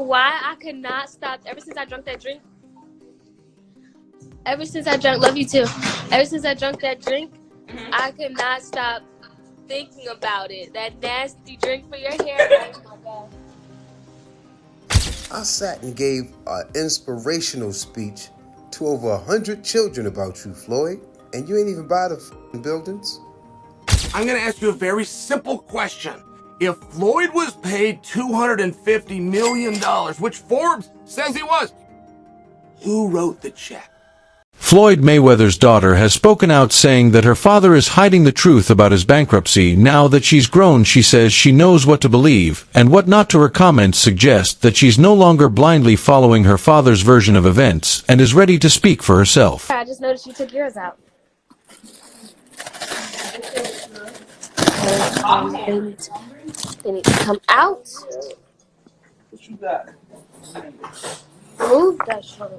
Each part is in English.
why I could not stop ever since I drank that drink. Ever since I drank, love you too. Ever since I drank that drink, I could not stop thinking about it. That nasty drink for your hair. Oh my God. I sat and gave an inspirational speech to over 100 children about you, Floyd, and you ain't even buy the buildings. I'm gonna ask you a very simple question. If Floyd was paid $250 million, which Forbes says he was, who wrote the check? Floyd Mayweather's daughter has spoken out saying that her father is hiding the truth about his bankruptcy. Now that she's grown, she says she knows what to believe and what not to. Her comments suggest that she's no longer blindly following her father's version of events and is ready to speak for herself. I just noticed you took yours out. They need to come out. What you got? Move that shit.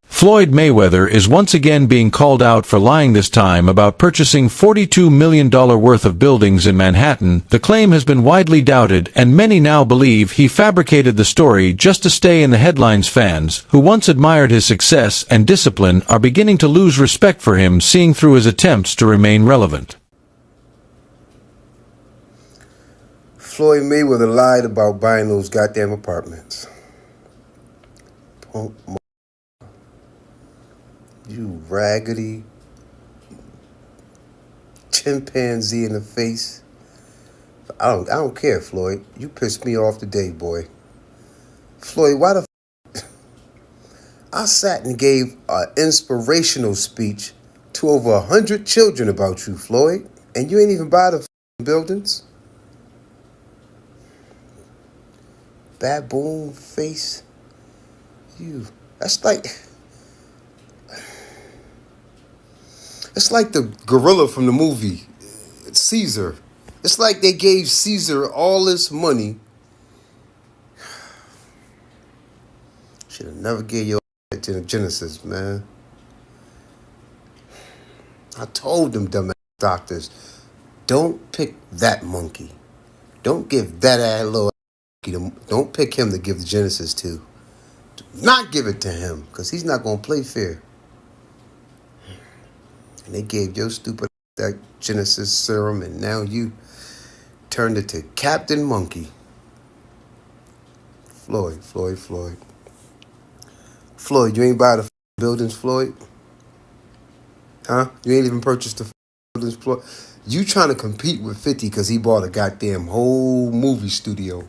Floyd Mayweather is once again being called out for lying, this time about purchasing $42 million worth of buildings in Manhattan. The claim has been widely doubted, and many now believe he fabricated the story just to stay in the headlines. Fans, who once admired his success and discipline, are beginning to lose respect for him, seeing through his attempts to remain relevant. Floyd Mayweather lied about buying those goddamn apartments. Punk. You raggedy chimpanzee in the face. I don't care, Floyd. You pissed me off today, boy. Floyd, why the I sat and gave an inspirational speech to over 100 children about you, Floyd, and you ain't even buy the buildings? Baboon face. You. That's like... It's like the gorilla from the movie, Caesar. It's like they gave Caesar all this money. Should have never gave your to Genesis, man. I told them dumb doctors, don't pick that monkey. Don't give that little monkey. Don't pick him to give the Genesis to. Do not give it to him, because he's not going to play fair. And they gave your stupid that Genesis serum, and now you turned it to Captain Monkey. Floyd, you ain't buy the buildings, Floyd? Huh? You ain't even purchased the buildings, Floyd? You trying to compete with 50 because he bought a goddamn whole movie studio.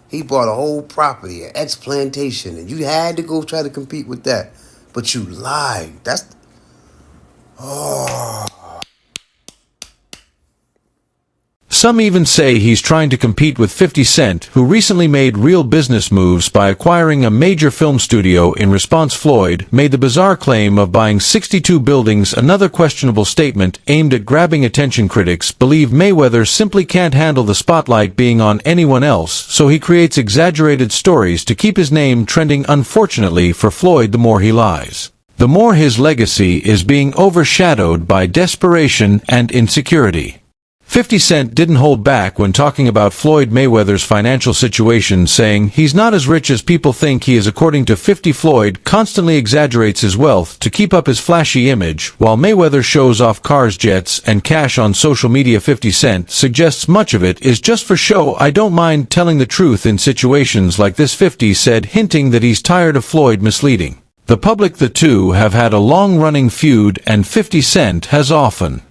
He bought a whole property, an ex-plantation, and you had to go try to compete with that. But you lied. Some even say he's trying to compete with 50 Cent, who recently made real business moves by acquiring a major film studio. In response, Floyd made the bizarre claim of buying 62 buildings, another questionable statement aimed at grabbing attention. Critics believe Mayweather simply can't handle the spotlight being on anyone else, so he creates exaggerated stories to keep his name trending. Unfortunately for Floyd, the more he lies, the more his legacy is being overshadowed by desperation and insecurity. 50 Cent didn't hold back when talking about Floyd Mayweather's financial situation, saying he's not as rich as people think he is. According to 50, Floyd constantly exaggerates his wealth to keep up his flashy image, while Mayweather shows off cars, jets, and cash on social media. 50 Cent suggests much of it is just for show. I don't mind telling the truth in situations like this, 50 said, hinting that he's tired of Floyd misleading the public. The two have had a long-running feud, and 50 Cent has often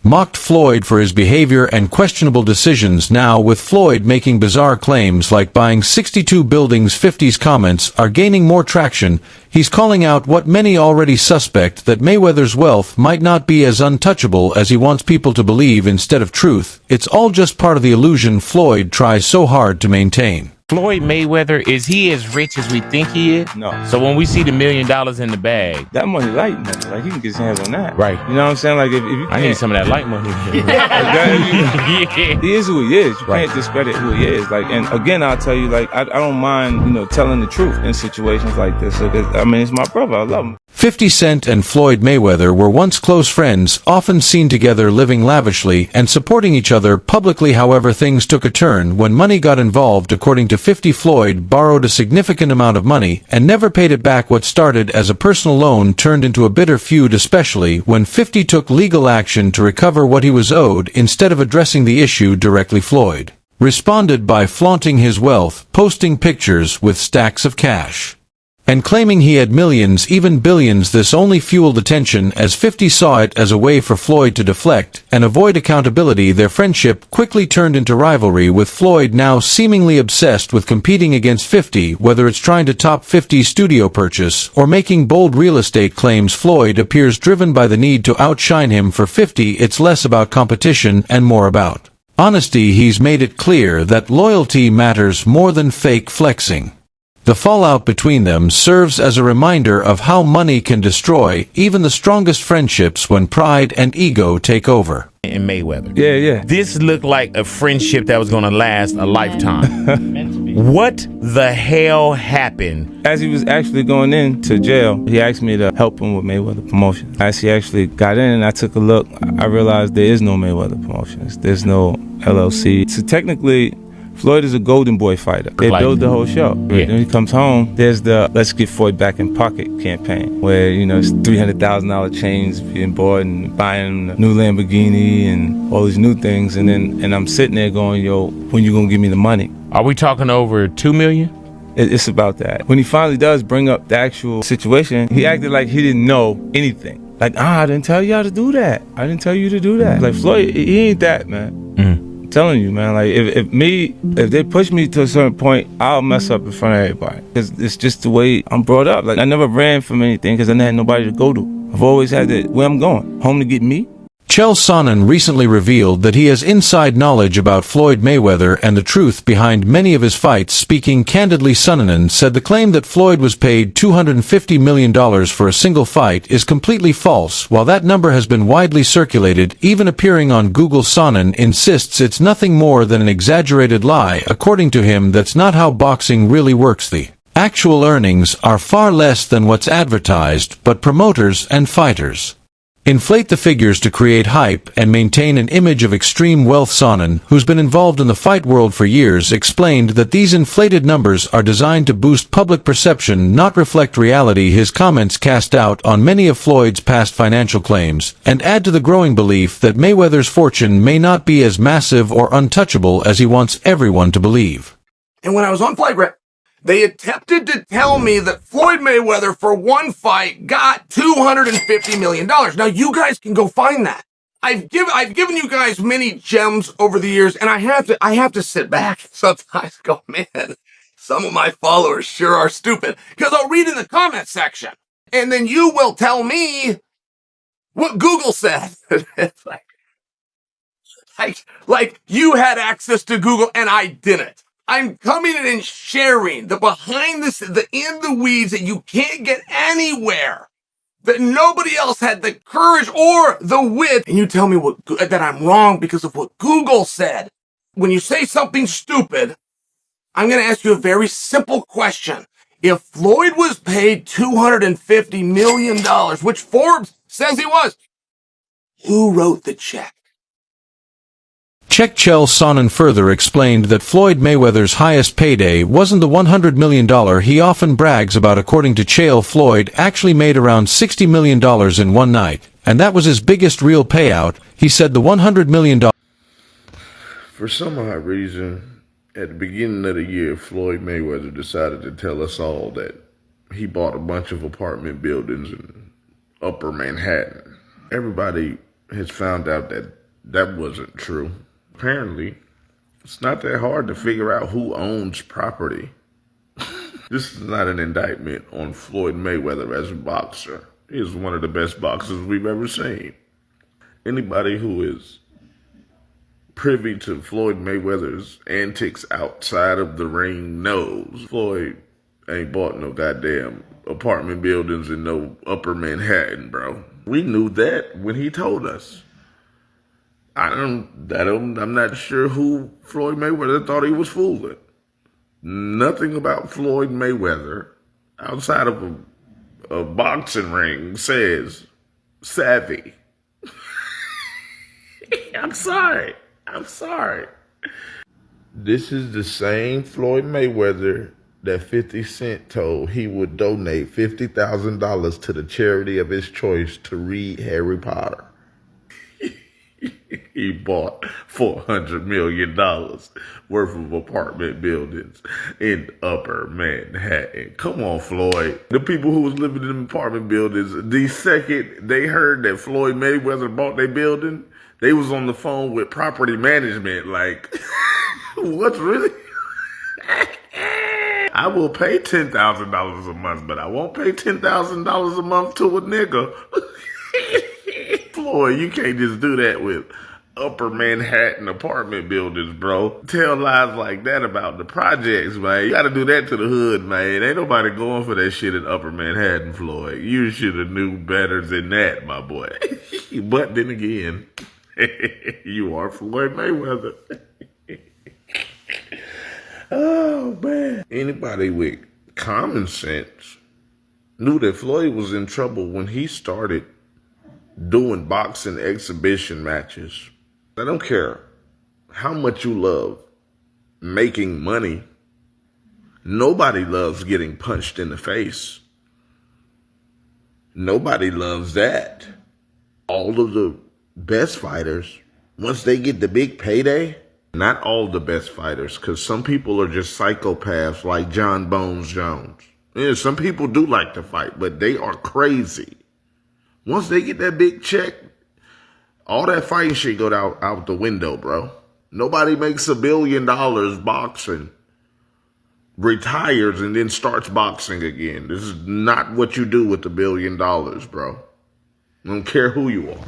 mocked Floyd for his behavior and questionable decisions. Now, with Floyd making bizarre claims like buying 62 buildings, 50's comments are gaining more traction. He's calling out what many already suspect, that Mayweather's wealth might not be as untouchable as he wants people to believe. Instead of truth, it's all just part of the illusion Floyd tries so hard to maintain. Floyd Mayweather, is he as rich as we think he is? No. So when we see the $1 million in the bag, that money light money. Like, he can get his hands on that. Right. You know what I'm saying? Like, if you I need some of that light money. Yeah. He is who he is. You can't discredit who he is. Like, and again, I'll tell you, like, I don't mind, telling the truth in situations like this. So, I mean, it's my brother. I love him. 50 Cent and Floyd Mayweather were once close friends, often seen together living lavishly and supporting each other publicly. However, things took a turn when money got involved. According to 50, Floyd borrowed a significant amount of money and never paid it back. What started as a personal loan turned into a bitter feud, especially when 50 took legal action to recover what he was owed instead of addressing the issue directly. Floyd responded by flaunting his wealth, posting pictures with stacks of cash, and claiming he had millions, even billions. This only fueled attention, as 50 saw it as a way for Floyd to deflect and avoid accountability. Their friendship quickly turned into rivalry, with Floyd now seemingly obsessed with competing against 50, whether it's trying to top 50's studio purchase or making bold real estate claims. Floyd appears driven by the need to outshine him. For 50, it's less about competition and more about honesty. He's made it clear that loyalty matters more than fake flexing. The fallout between them serves as a reminder of how money can destroy even the strongest friendships when pride and ego take over. And Mayweather. Yeah. This looked like a friendship that was going to last a lifetime. What the hell happened? As he was actually going into jail, he asked me to help him with Mayweather Promotions. As he actually got in and I took a look, I realized there is no Mayweather Promotions. There's no LLC. So technically, Floyd is a golden boy fighter. They build the whole show. Yeah. When he comes home, there's the Let's Get Floyd Back in Pocket campaign, where, it's $300,000 chains being bought and buying a new Lamborghini and all these new things. And I'm sitting there going, yo, when you gonna give me the money? Are we talking over $2 million? It's about that. When he finally does bring up the actual situation, he acted like he didn't know anything. Like, I didn't tell you how to do that. I didn't tell you to do that. Like, Floyd, he ain't that, man. I'm telling you, man, like if they push me to a certain point, I'll mess up in front of everybody. It's just the way I'm brought up. Like, I never ran from anything because I had nobody to go to. I've always had where I'm going, home to get me. Chael Sonnen recently revealed that he has inside knowledge about Floyd Mayweather and the truth behind many of his fights. Speaking candidly, Sonnen said the claim that Floyd was paid $250 million for a single fight is completely false. While that number has been widely circulated, even appearing on Google, Sonnen insists it's nothing more than an exaggerated lie. According to him, that's not how boxing really works. The actual earnings are far less than what's advertised, but promoters and fighters inflate the figures to create hype and maintain an image of extreme wealth. Sonnen, who's been involved in the fight world for years, explained that these inflated numbers are designed to boost public perception, not reflect reality. His comments cast doubt on many of Floyd's past financial claims and add to the growing belief that Mayweather's fortune may not be as massive or untouchable as he wants everyone to believe. And when I was on Flight Rep, they attempted to tell me that Floyd Mayweather for one fight got $250 million. Now you guys can go find that. I've given you guys many gems over the years, and I have to sit back sometimes and go, man, some of my followers sure are stupid. Because I'll read in the comment section, and then you will tell me what Google said. It's like you had access to Google and I didn't. I'm coming in and sharing the behind the in the weeds that you can't get anywhere, that nobody else had the courage or the wit. And you tell me that I'm wrong because of what Google said. When you say something stupid, I'm going to ask you a very simple question. If Floyd was paid $250 million, which Forbes says he was, who wrote the check? Chael Sonnen further explained that Floyd Mayweather's highest payday wasn't the $100 million he often brags about. According to Chael, Floyd actually made around $60 million in one night, and that was his biggest real payout. He said the $100 million... For some odd reason, at the beginning of the year, Floyd Mayweather decided to tell us all that he bought a bunch of apartment buildings in Upper Manhattan. Everybody has found out that that wasn't true. Apparently, it's not that hard to figure out who owns property. This is not an indictment on Floyd Mayweather as a boxer. He is one of the best boxers we've ever seen. Anybody who is privy to Floyd Mayweather's antics outside of the ring knows Floyd ain't bought no goddamn apartment buildings in no Upper Manhattan, bro. We knew that when he told us. I'm not sure who Floyd Mayweather thought he was fooling. Nothing about Floyd Mayweather outside of a boxing ring says savvy. I'm sorry. This is the same Floyd Mayweather that 50 Cent told he would donate $50,000 to the charity of his choice to read Harry Potter. He bought $400 million worth of apartment buildings in Upper Manhattan. Come on, Floyd. The people who was living in apartment buildings, the second they heard that Floyd Mayweather bought their building, they was on the phone with property management like, what's really? I will pay $10,000 a month, but I won't pay $10,000 a month to a nigga. Floyd, you can't just do that with Upper Manhattan apartment buildings, bro. Tell lies like that about the projects, man. You gotta do that to the hood, man. Ain't nobody going for that shit in Upper Manhattan, Floyd. You should have knew better than that, my boy. But then again, you are Floyd Mayweather. Oh, man. Anybody with common sense knew that Floyd was in trouble when he started doing boxing exhibition matches. I don't care how much you love making money. Nobody loves getting punched in the face. Nobody loves that. All of the best fighters, once they get the big payday, not all the best fighters, because some people are just psychopaths like John Bones Jones. Yeah, some people do like to fight, but they are crazy. Once they get that big check, all that fighting shit go out the window, bro. Nobody makes $1 billion boxing, retires, and then starts boxing again. This is not what you do with $1 billion, bro. I don't care who you are.